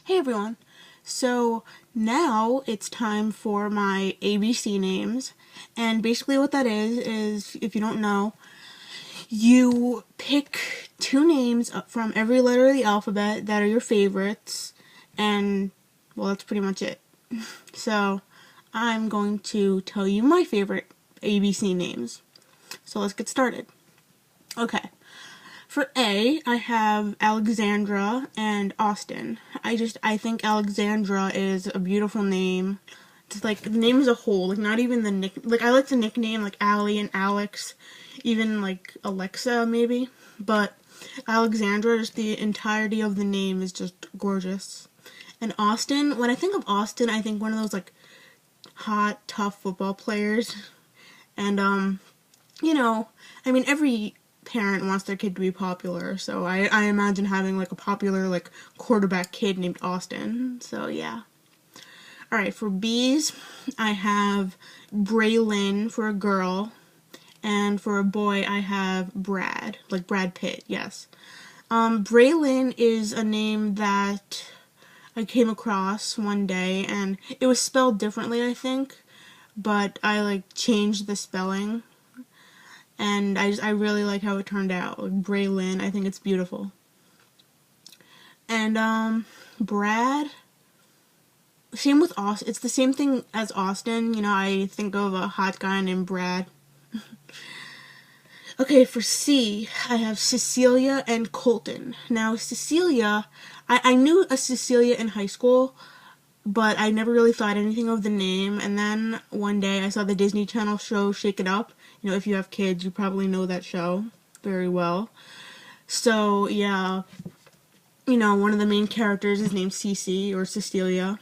Hey everyone! So now it's time for my ABC names, and basically what that is if you don't know, you pick two names from every letter of the alphabet that are your favorites, and well, that's pretty much it. So I'm going to tell you my favorite ABC names. So let's get started. Okay. For A, I have Alexandra and Austin. I think Alexandra is a beautiful name. Just like the name as a whole, like not even the like I like the nickname like Allie and Alex, even like Alexa maybe, but Alexandra, just the entirety of the name is just gorgeous. And Austin, when I think of Austin, I think one of those like hot, tough football players. And I mean every parent wants their kid to be popular, so I imagine having like a popular like quarterback kid named Austin. So yeah. Alright, for B's, I have Braylon for a girl, and for a boy I have Brad, like Brad Pitt, yes. Braylon is a name that I came across one day, and it was spelled differently, I think, but I like changed the spelling. And I really like how it turned out. Like Braylon, I think it's beautiful. And Brad, same with Austin. It's the same thing as Austin. You know, I think of a hot guy named Brad. Okay, for C, I have Cecilia and Colton. Now, Cecilia, I knew a Cecilia in high school, but I never really thought anything of the name. And then one day I saw the Disney Channel show Shake It Up. You know, if you have kids, you probably know that show very well. So, yeah, you know, one of the main characters is named Cece, or Cecilia.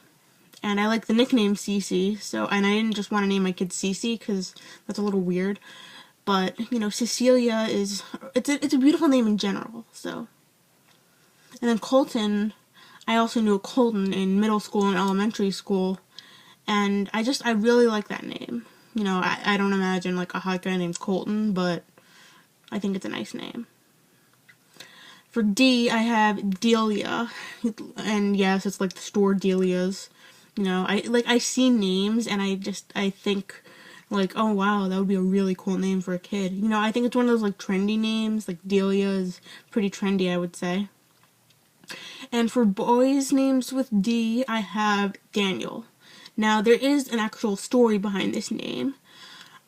And I like the nickname Cece, and I didn't just want to name my kid Cece, because that's a little weird. But, you know, Cecilia it's a beautiful name in general, so. And then Colton, I also knew a Colton in middle school and elementary school, and I really like that name. You know, I don't imagine like a hot guy named Colton, but I think it's a nice name. For D, I have Delia, and yes, it's like the store Delia's. You know, I see names and I think like, oh wow, that would be a really cool name for a kid. You know, I think it's one of those like trendy names. Like Delia is pretty trendy, I would say. And for boys' names with D, I have Daniel. Now, there is an actual story behind this name.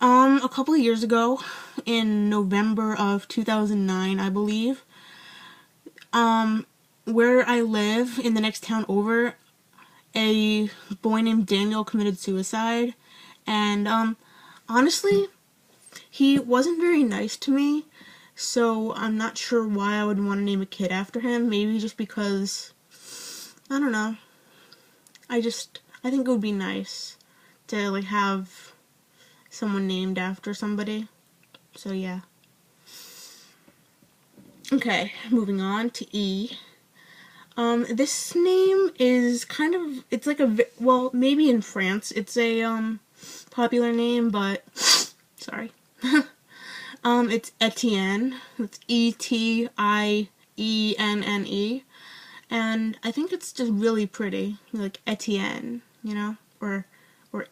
A couple of years ago, in November of 2009, I believe, where I live, in the next town over, a boy named Daniel committed suicide, and, honestly, he wasn't very nice to me, so I'm not sure why I would want to name a kid after him. Maybe just because, I don't know, I think it would be nice to, like, have someone named after somebody. So, yeah. Okay, moving on to E. This name is kind of, it's like well, maybe in France it's a, popular name, but, sorry. It's Etienne. It's Etienne. And I think it's just really pretty, like Etienne, you know, or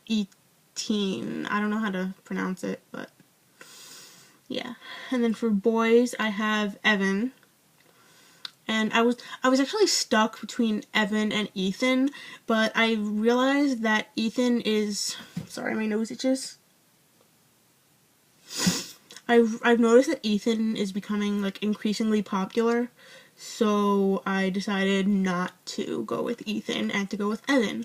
Etienne. I don't know how to pronounce it, but yeah. And then for boys, I have Evan, and I was actually stuck between Evan and Ethan, but I realized that Ethan is, sorry, my nose itches. I've noticed that Ethan is becoming like increasingly popular. So I decided not to go with Ethan and to go with Evan.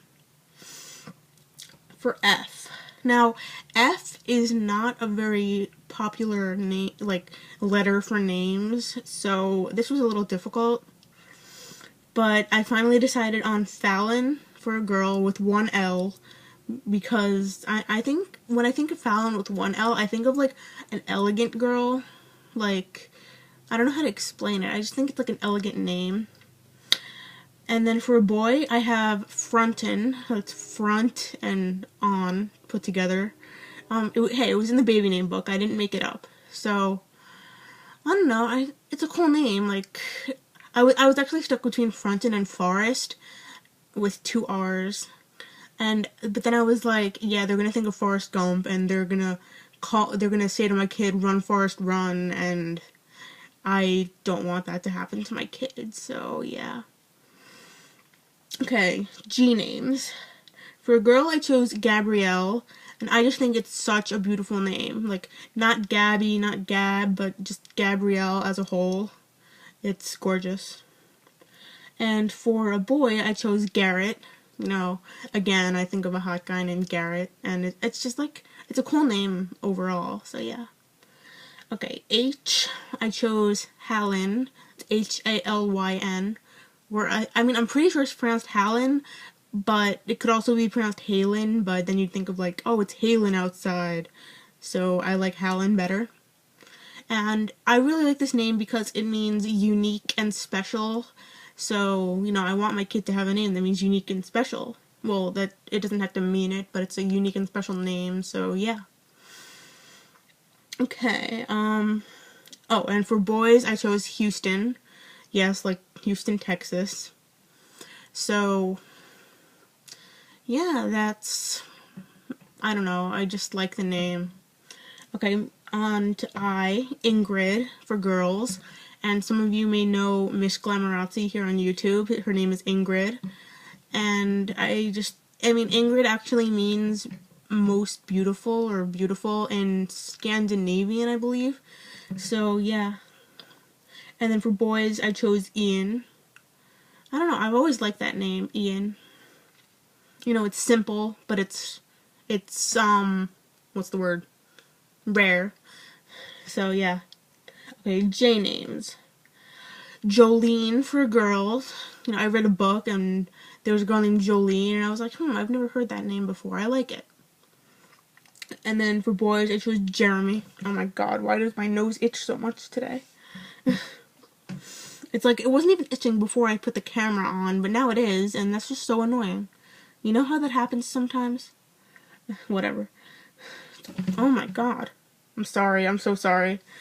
For F. Now, F is not a very popular name, like letter for names, so this was a little difficult. But I finally decided on Fallon for a girl with one L, because I think when I think of Fallon with one L, I think of like an elegant girl, like, I don't know how to explain it. I just think it's like an elegant name. And then for a boy, I have Fronton. It's front and on put together. It was in the baby name book. I didn't make it up. So, I don't know. It's a cool name. Like, I was actually stuck between Fronton and Forest. with 2 R's. But then I was like, yeah, they're gonna think of Forrest Gump, and they're gonna say to my kid, "Run, Forrest, run," and I don't want that to happen to my kid. So yeah. Okay, G names. For a girl, I chose Gabrielle, and I just think it's such a beautiful name. Like, not Gabby, not Gab, but just Gabrielle as a whole. It's gorgeous. And for a boy, I chose Garrett. You know, again, I think of a hot guy named Garrett, and it's just like, it's a cool name overall, so yeah. Okay, H, I chose Halyn, Halyn, where I mean, I'm pretty sure it's pronounced Halyn, but it could also be pronounced Halen, but then you'd think of like, oh, it's Halen outside, so I like Halyn better. And I really like this name because it means unique and special. So, you know, I want my kid to have a name that means unique and special. Well, that it doesn't have to mean it, but it's a unique and special name, so yeah. Okay, oh, and for boys, I chose Houston. Yes, like Houston, Texas. So, yeah, I don't know, I just like the name. Okay, on to Ingrid, for girls. And some of you may know Miss Glamorazzi here on YouTube. Her name is Ingrid. And I mean, Ingrid actually means most beautiful or beautiful in Scandinavian, I believe. So, yeah. And then for boys, I chose Ian. I don't know, I've always liked that name, Ian. You know, it's simple, but it's what's the word? Rare. So, yeah. Okay, J names. Jolene for girls. You know, I read a book and there was a girl named Jolene, and I was like, I've never heard that name before. I like it. And then for boys, I chose Jeremy. Oh my god, why does my nose itch so much today? It's like, it wasn't even itching before I put the camera on, but now it is, and that's just so annoying. You know how that happens sometimes? Whatever. Oh my god. I'm sorry, I'm so sorry.